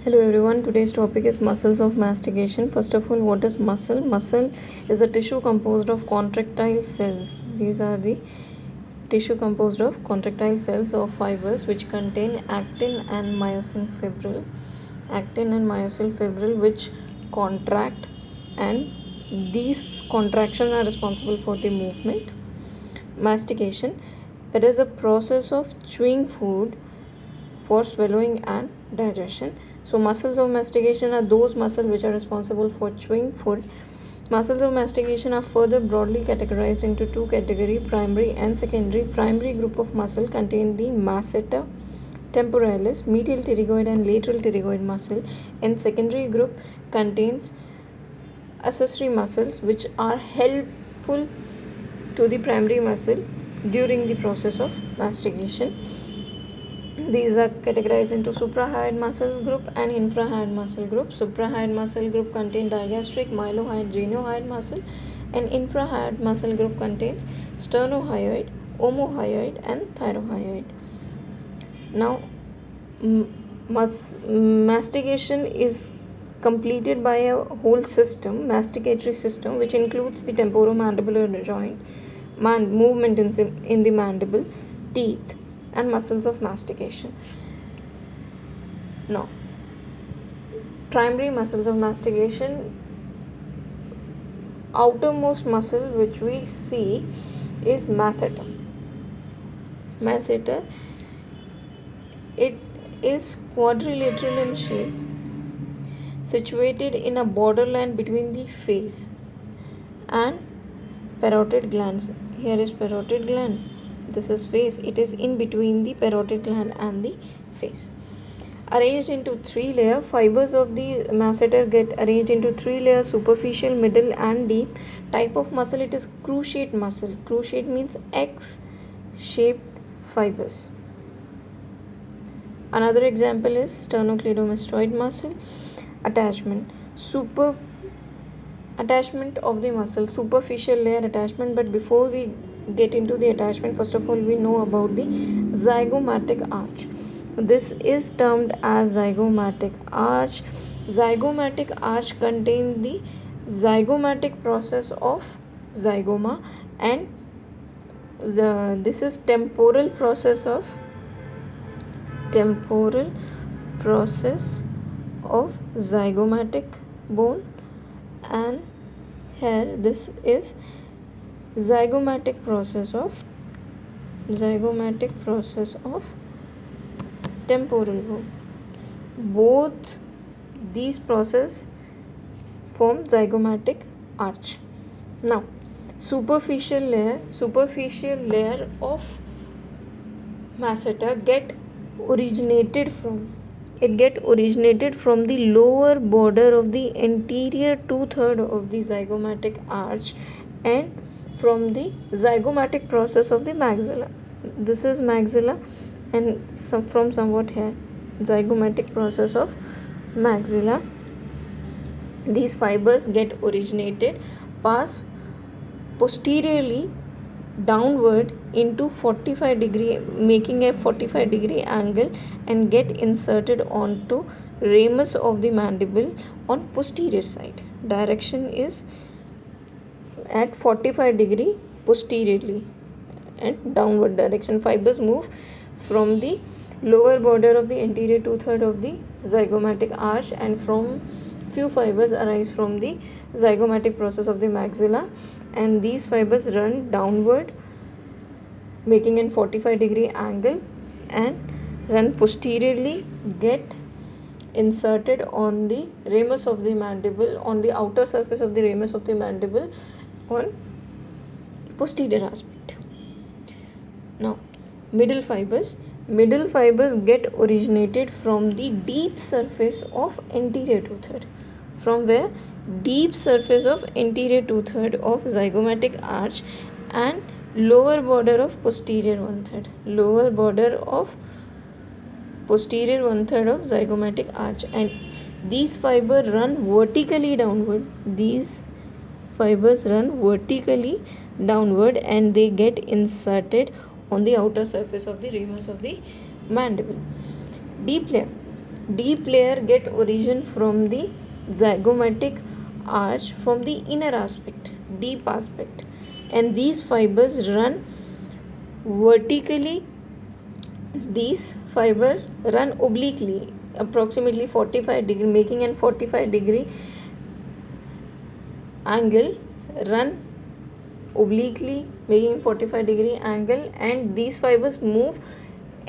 Hello everyone, today's topic is muscles of mastication. First of all, what is muscle? Muscle is a tissue composed of contractile cells. These are the tissue composed of contractile cells or fibers which contain actin and myosin fibril. Actin and myosin fibril which contract, and these contractions are responsible for the movement. Mastication, it is a process of chewing food for swallowing and digestion. So muscles of mastication are those muscles which are responsible for chewing food. Muscles of mastication are further broadly categorized into two categories, primary and secondary. Primary group of muscle contain the masseter temporalis, medial pterygoid and lateral pterygoid muscle, and secondary group contains accessory muscles which are helpful to the primary muscle during the process of mastication. These are categorized into suprahyoid muscle group and infrahyoid muscle group. Suprahyoid muscle group contains digastric, mylohyoid, glenoid muscle, and infrahyoid muscle group contains sternohyoid, omohyoid, and thyrohyoid. Now, mastication is completed by a whole system, masticatory system, which includes the temporomandibular joint, movement in the mandible, teeth, and muscles of mastication. Now, primary muscles of mastication, outermost muscle which we see is masseter. Masseter, it is quadrilateral in shape, situated in a borderland between the face and parotid glands. Here is parotid gland, this is face. It is in between the parotid gland and the face. Arranged into three layers, fibers of the masseter get arranged into three layers: superficial, middle, and deep. Type of muscle, it is cruciate muscle. Cruciate means X-shaped fibers. Another example is sternocleidomastoid muscle. Attachment, attachment of the muscle, superficial layer attachment. But before we get into the attachment, first of all we know about the zygomatic arch. This is termed as zygomatic arch. Zygomatic arch contains the zygomatic process of zygoma, and this is temporal process of zygomatic bone, and here this is zygomatic process of temporal bone. Both these processes form zygomatic arch. Now, superficial layer of masseter get originated from the lower border of the anterior 2/3 of the zygomatic arch and from the zygomatic process of the maxilla. This is maxilla, and from somewhat here, zygomatic process of maxilla. These fibers get originated, pass posteriorly downward into 45-degree, making a 45-degree angle, and get inserted onto ramus of the mandible on posterior side. Direction is at 45-degree posteriorly and downward direction. Fibers move from the lower border of the anterior 2/3 of the zygomatic arch, and from few fibers arise from the zygomatic process of the maxilla, and these fibers run downward making an 45-degree angle and run posteriorly, get inserted on the ramus of the mandible, on the outer surface of the ramus of the mandible on posterior aspect. Now, middle fibers get originated from the deep surface of anterior 2/3. From where? Deep surface of anterior 2/3 of zygomatic arch and lower border of posterior 1/3. Lower border of posterior 1/3 of zygomatic arch, and these fibers run vertically downward. And they get inserted on the outer surface of the ramus of the mandible. Deep layer. deep layer get origin from the zygomatic arch from the inner aspect, deep aspect, and these fibers run vertically. These fibers run obliquely, approximately 45 degree, making an 45-degree angle, run obliquely making 45-degree angle, and these fibers move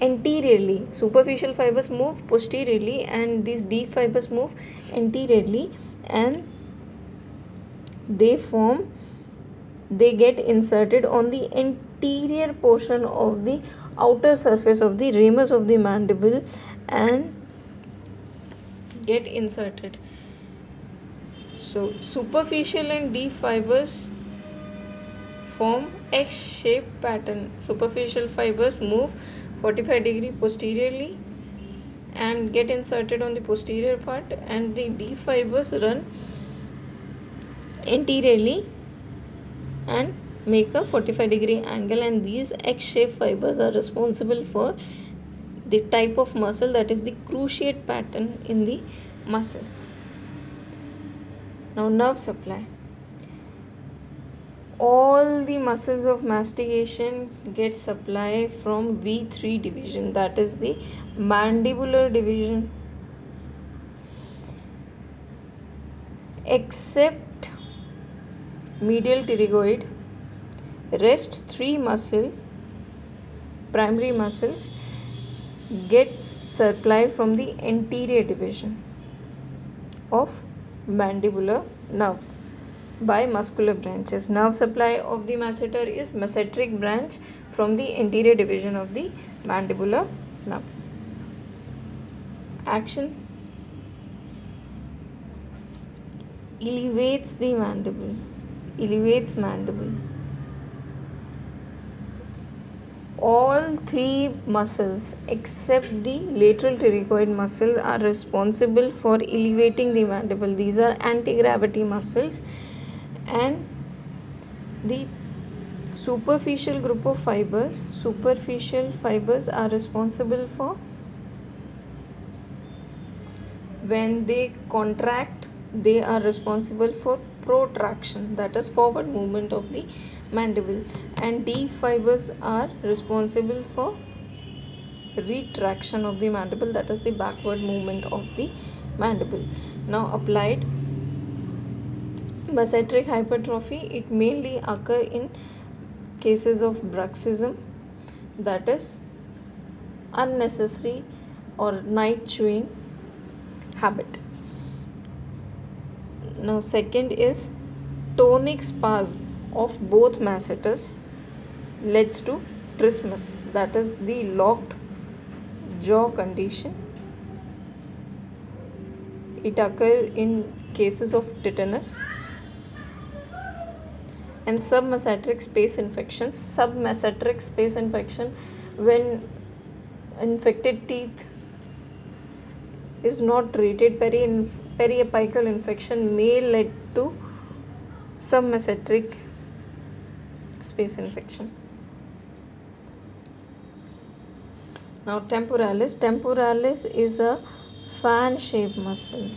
anteriorly. Superficial fibers move posteriorly and these deep fibers move anteriorly, and they get inserted on the anterior portion of the outer surface of the ramus of the mandible and get inserted. So superficial and deep fibers form X-shaped pattern. Superficial fibers move 45-degree posteriorly and get inserted on the posterior part, and the deep fibers run anteriorly and make a 45-degree angle, and these X-shaped fibers are responsible for the type of muscle, that is the cruciate pattern in the muscle. Now nerve supply. All the muscles of mastication get supply from V3 division, that is the mandibular division, except medial pterygoid. Rest 3 primary muscles get supply from the anterior division of mandibular nerve by muscular branches. Nerve supply of the masseter is masseteric branch from the anterior division of the mandibular nerve. Action: elevates mandible. All 3 muscles except the lateral pterygoid muscles are responsible for elevating the mandible. These are anti-gravity muscles, and the superficial fibers are responsible for, when they contract, they are responsible for protraction, that is forward movement of the mandible, and deep fibers are responsible for retraction of the mandible, that is the backward movement of the mandible. Now applied masseteric hypertrophy, it mainly occur in cases of bruxism, that is unnecessary or night chewing habit. Now second is tonic spasm of both masseters leads to trismus, that is the locked jaw condition. It occurs in cases of tetanus and submasseteric space infections. Submasseteric space infection, when infected teeth is not treated, periapical infection may lead to submasseteric space infection. Now temporalis is a fan-shaped muscle.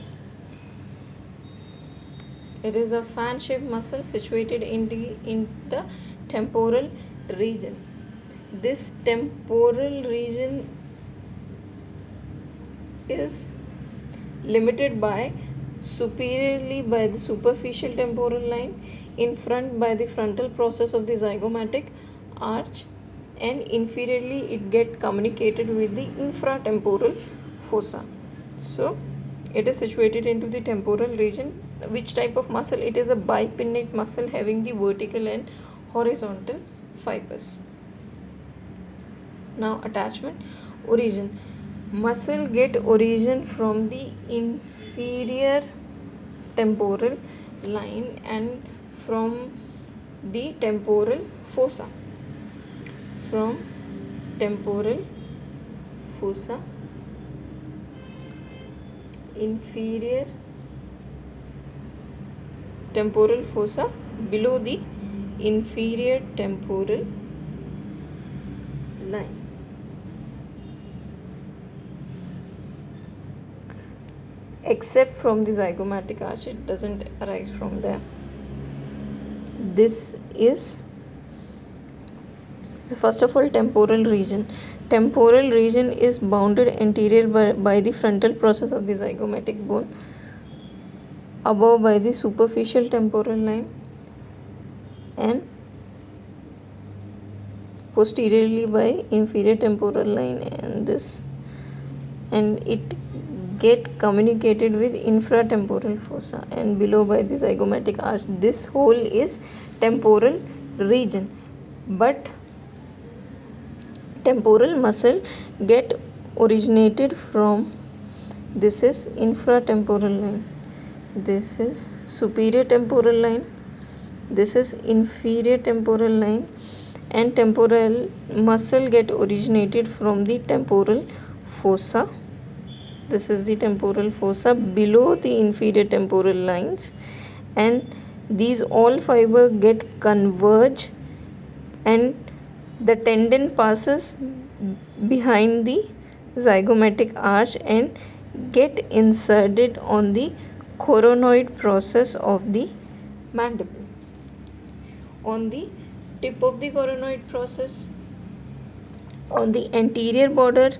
It is a fan-shaped muscle situated in the temporal region. This temporal region is limited by superiorly by the superficial temporal line, in front by the frontal process of the zygomatic arch, and inferiorly it get communicated with the infratemporal fossa. So it is situated into the temporal region. Which type of muscle? It is a bipinnate muscle having the vertical and horizontal fibers. Now attachment. Origin. Muscle get origin from the inferior temporal line and from the temporal fossa. From temporal fossa, inferior temporal fossa, below the inferior temporal line. except from the zygomatic arch. It doesn't arise from there. This is first of all temporal region. Temporal region is bounded anterior by the frontal process of the zygomatic bone, above by the superficial temporal line, and posteriorly by inferior temporal line, and it get communicated with infratemporal fossa, and below by the zygomatic arch. This whole is temporal region. But temporal muscle get originated from, this is infratemporal line, this is superior temporal line, this is inferior temporal line, and temporal muscle get originated from the temporal fossa. This is the temporal fossa below the inferior temporal lines, and these all fiber get converge, and the tendon passes behind the zygomatic arch and get inserted on the coronoid process of the mandible. On the tip of the coronoid process, on the anterior border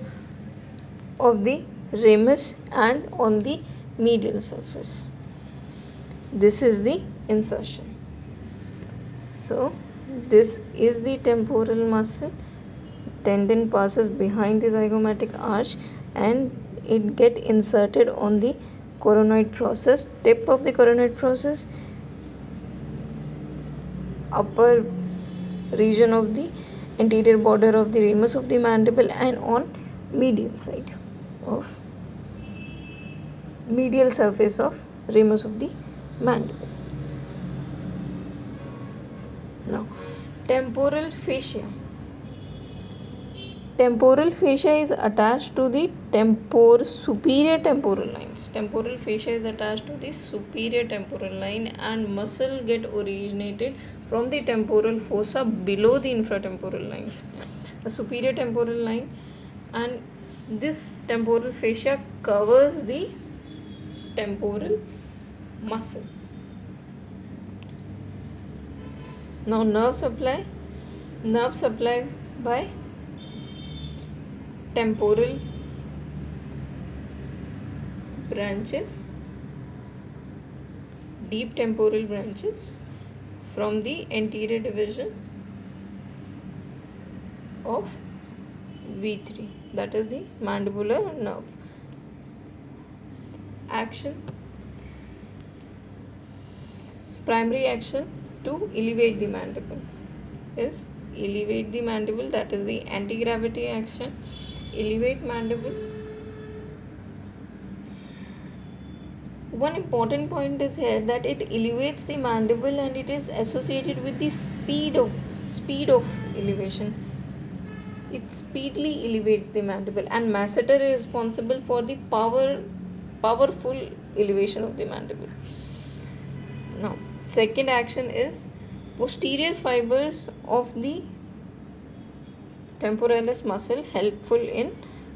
of the ramus, and on the medial surface. This is the insertion. So this is the temporal muscle. Tendon passes behind the zygomatic arch and it get inserted on the coronoid process, tip of the coronoid process, upper region of the anterior border of the ramus of the mandible, and on medial side of medial surface of ramus of the mandible. Now, temporal fascia. Temporal fascia is attached to the superior temporal lines. Temporal fascia is attached to the superior temporal line, and muscle get originated from the temporal fossa below the infratemporal lines. The superior temporal line, and this temporal fascia covers the temporal muscle. Now nerve supply by temporal branches, deep temporal branches from the anterior division of V3, that is the mandibular nerve. Action. Primary action to elevate the mandible is elevate the mandible, that is the anti-gravity action. Elevate mandible. One important point is here that it elevates the mandible and it is associated with the speed of elevation. It speedily elevates the mandible, and masseter is responsible for the powerful elevation of the mandible. Now, second action is posterior fibers of the temporalis muscle helpful in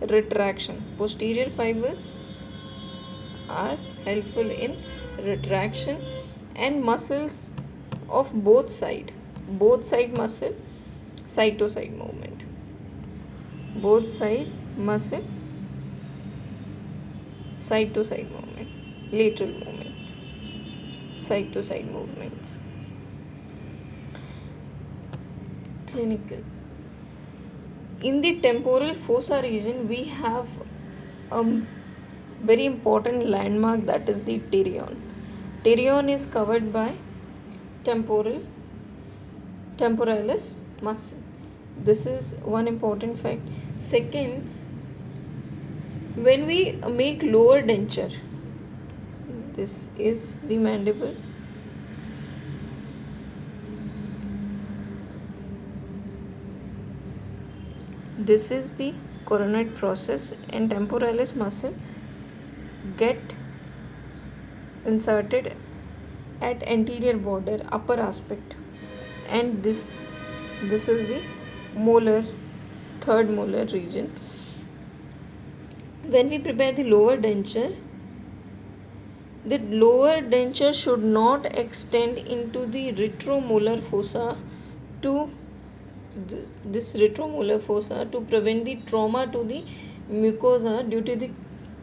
retraction. Posterior fibers are helpful in retraction, and muscles of both side muscle, side to side movement, both side muscle, side to side movement, lateral movement, side to side movements. Clinical. In the temporal fossa region, we have a very important landmark, that is the pterion. Pterion is covered by temporalis muscle. This is one important fact. Second, when we make lower denture, this is the mandible. This is the coronoid process, and temporalis muscle get inserted at anterior border, upper aspect, and this is the third molar region. When we prepare the lower denture, The lower denture should not extend into the retromolar fossa to this retromolar fossa to prevent the trauma to the mucosa due to the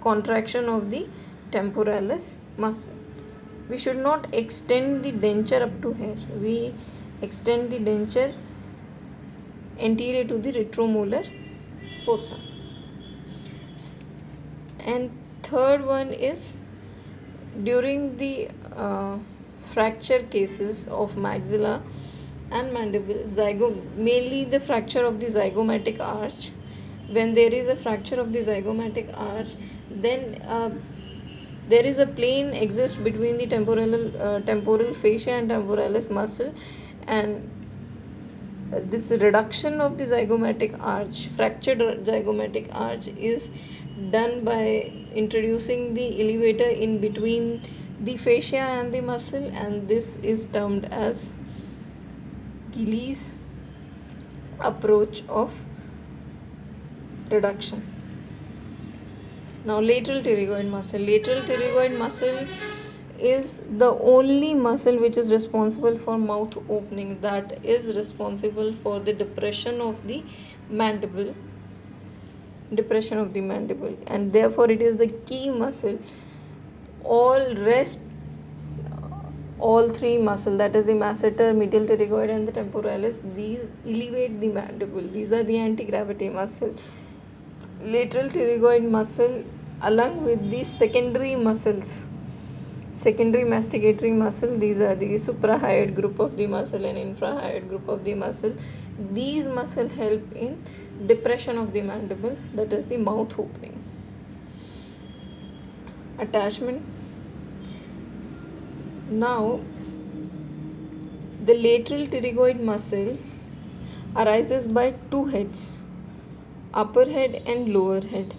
contraction of the temporalis muscle. We should not extend the denture up to here. We extend the denture anterior to the retromolar fossa. And third one is during the fracture cases of maxilla and mandible, mainly the fracture of the zygomatic arch. When there is a fracture of the zygomatic arch, then there is a plane exists between the temporal fascia and temporalis muscle, and this reduction of the zygomatic arch, fractured zygomatic arch, is done by introducing the elevator in between the fascia and the muscle, and this is termed as Gillies approach of reduction. Now lateral pterygoid muscle. Lateral pterygoid muscle is the only muscle which is responsible for mouth opening, that is responsible for the depression of the mandible, and therefore it is the key muscle. All three muscle, that is the masseter, medial pterygoid and the temporalis, these elevate the mandible. These are the anti-gravity muscle. Lateral pterygoid muscle along with the secondary muscles, secondary masticatory muscle, these are the suprahyoid group of the muscle and infrahyoid group of the muscle. These muscle help in depression of the mandible, that is the mouth opening. Attachment. Now the lateral pterygoid muscle arises by two heads, upper head and lower head.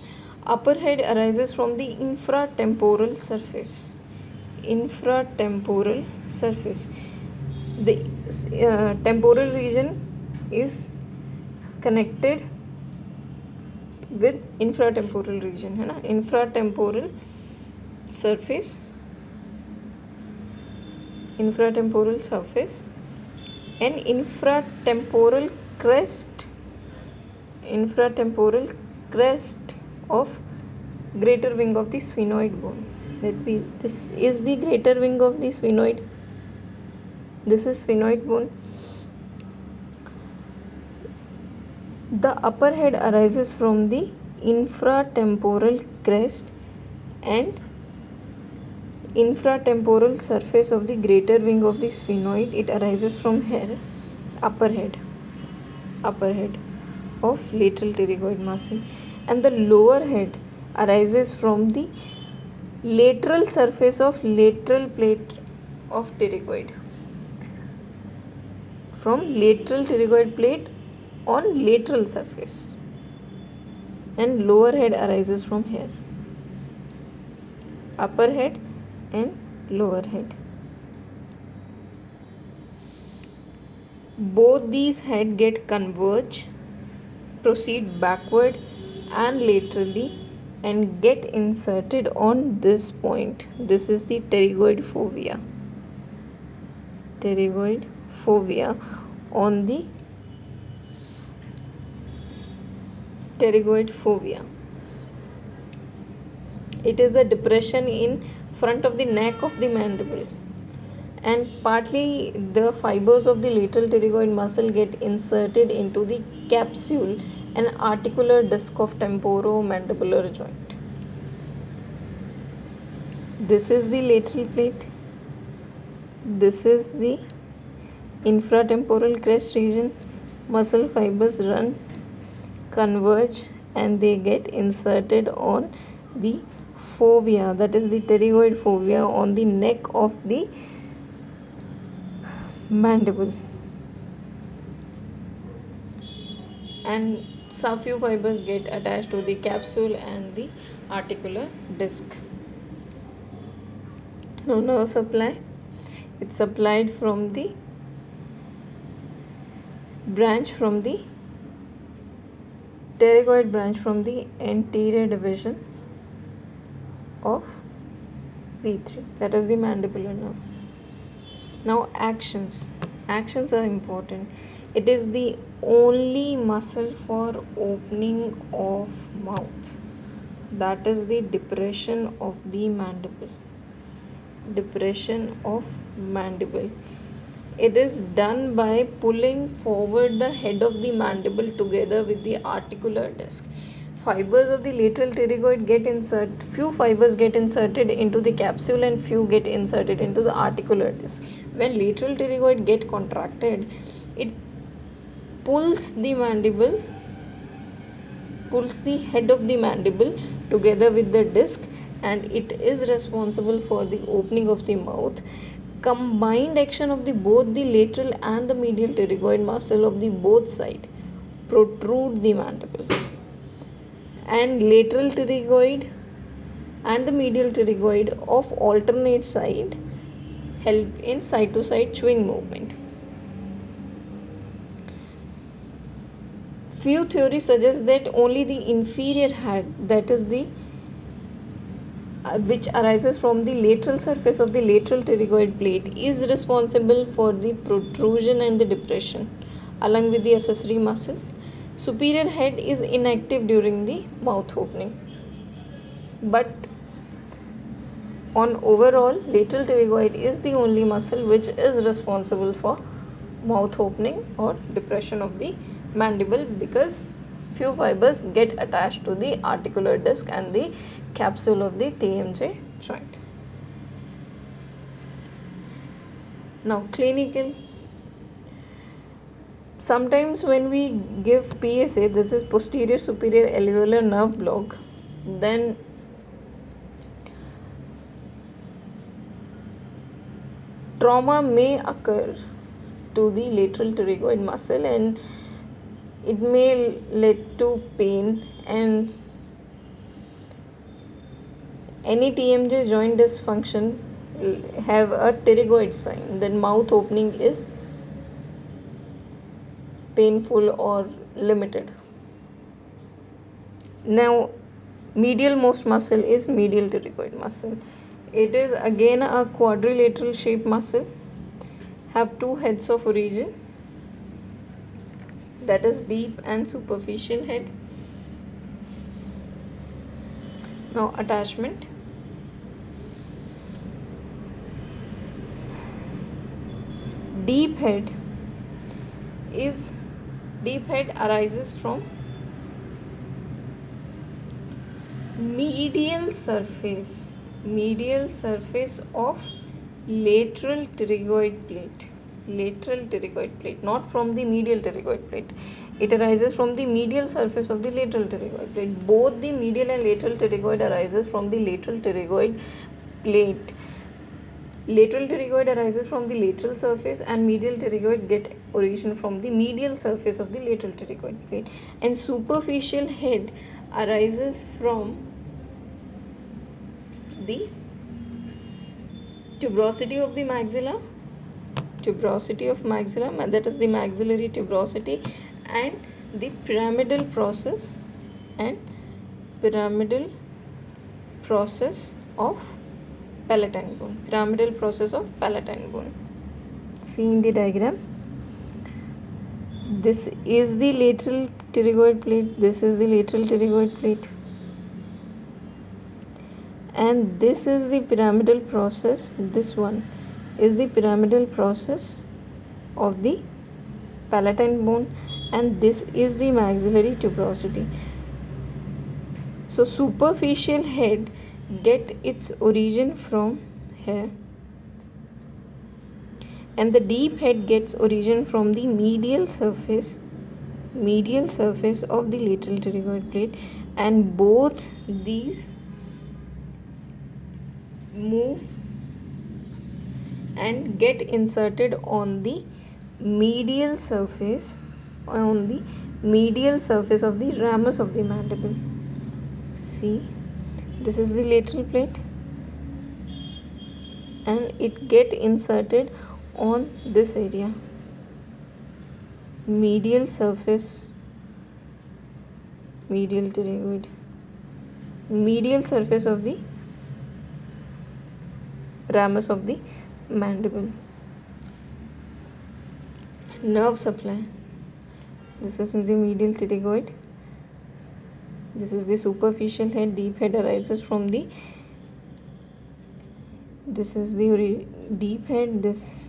Upper head arises from the infratemporal surface. The temporal region is connected with infratemporal region, है ना? Infratemporal surface and infratemporal crest of greater wing of the sphenoid bone. This is the greater wing of the sphenoid. This is sphenoid bone. The upper head arises from the infratemporal crest and infratemporal surface of the greater wing of the sphenoid. It arises from here, upper head of lateral pterygoid muscle, and the lower head arises from the lateral surface of lateral plate of pterygoid, from lateral pterygoid plate on lateral surface, and lower head arises from here, upper head and lower head. Both these head get converge, proceed backward and laterally, and get inserted on this point. This is the pterygoid fovea. On the pterygoid fovea. It is a depression in front of the neck of the mandible, and partly the fibers of the lateral pterygoid muscle get inserted into the capsule and articular disc of temporomandibular joint. This is the lateral plate. This is the infratemporal crest region. Muscle fibers run, converge, and they get inserted on the fovea, that is the pterygoid fovea, on the neck of the mandible, and some few fibers get attached to the capsule and the articular disc. Now nerve supply. It's supplied from the branch from the pterygoid branch from the anterior division of V3, that is the mandibular nerve. Now actions are important. It is the only muscle for opening of mouth, that is the depression of the mandible. It is done by pulling forward the head of the mandible together with the articular disc. Fibers of the lateral pterygoid few fibers get inserted into the capsule and few get inserted into the articular disc. When lateral pterygoid get contracted, it pulls the head of the mandible together with the disc, and it is responsible for the opening of the mouth. Combined action of both the lateral and the medial pterygoid muscle of the both side protrude the mandible, and lateral pterygoid and the medial pterygoid of alternate side help in side to side chewing movement. Few theories suggest that only the inferior head, that is the which arises from the lateral surface of the lateral pterygoid plate, is responsible for the protrusion and the depression along with the accessory muscle. Superior head is inactive during the mouth opening, but on overall, lateral pterygoid is the only muscle which is responsible for mouth opening or depression of the mandible, because few fibers get attached to the articular disc and the capsule of the TMJ joint. Now clinical. Sometimes when we give PSA, this is posterior superior alveolar nerve block, then trauma may occur to the lateral pterygoid muscle and it may lead to pain, and any TMJ joint dysfunction have a pterygoid sign, then mouth opening is painful or limited. Now medial most muscle is medial pterygoid muscle. It is again a quadrilateral shaped muscle, have two heads of origin, that is deep and superficial head. Now attachment. Deep head arises from medial surface of lateral pterygoid plate, not from the medial pterygoid plate. It arises from the medial surface of the lateral pterygoid plate. Both the medial and lateral pterygoid arises from the lateral pterygoid plate. Lateral pterygoid arises from the lateral surface and medial pterygoid get origin from the medial surface of the lateral pterygoid plate, and superficial head arises from the tuberosity of the maxilla, that is the maxillary tuberosity, and the pyramidal process of palatine bone. See in the diagram, this is the lateral pterygoid plate, this is the lateral pterygoid plate, and this is the pyramidal process. This one is the pyramidal process of the palatine bone, and this is the maxillary tuberosity. So superficial head get its origin from here, and the deep head gets origin from the medial surface of the lateral pterygoid plate, and both these move and get inserted on the medial surface of the ramus of the mandible. See, this is the lateral plate, and it get inserted on this area, medial surface, medial pterygoid, medial surface of the ramus of the mandible. Nerve supply. This is the medial pterygoid. This is the superficial head. Deep head arises from the, this is the deep head. This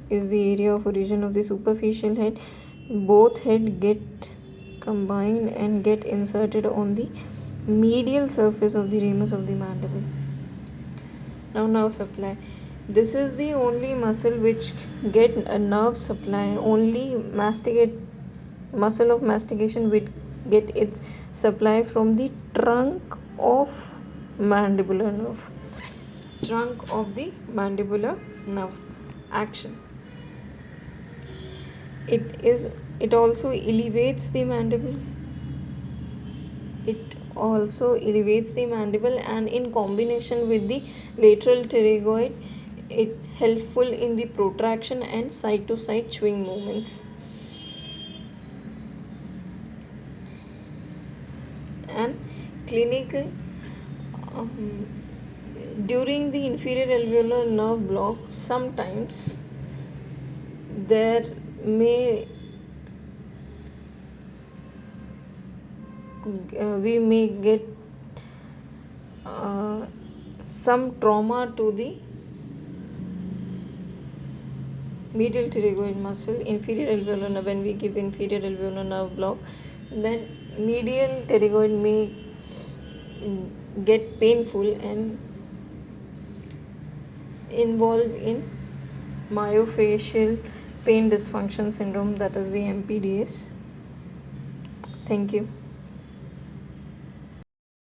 is the area of origin of the superficial head. Both head get combined and get inserted on the medial surface of the ramus of the mandible. Now nerve supply. This is the only muscle which get a nerve supply. Only muscle of mastication will get its supply from the trunk of mandibular nerve. Trunk of the mandibular nerve. Action. It also elevates the mandible. It also elevates the mandible, and in combination with the lateral pterygoid, it helpful in the protraction and side to side chewing movements. And clinical, during the inferior alveolar nerve block, sometimes there may we may get some trauma to the medial pterygoid muscle, inferior alveolar nerve. When we give inferior alveolar nerve block, then medial pterygoid may get painful and involve in myofascial pain dysfunction syndrome, that is the MPDS. Thank you.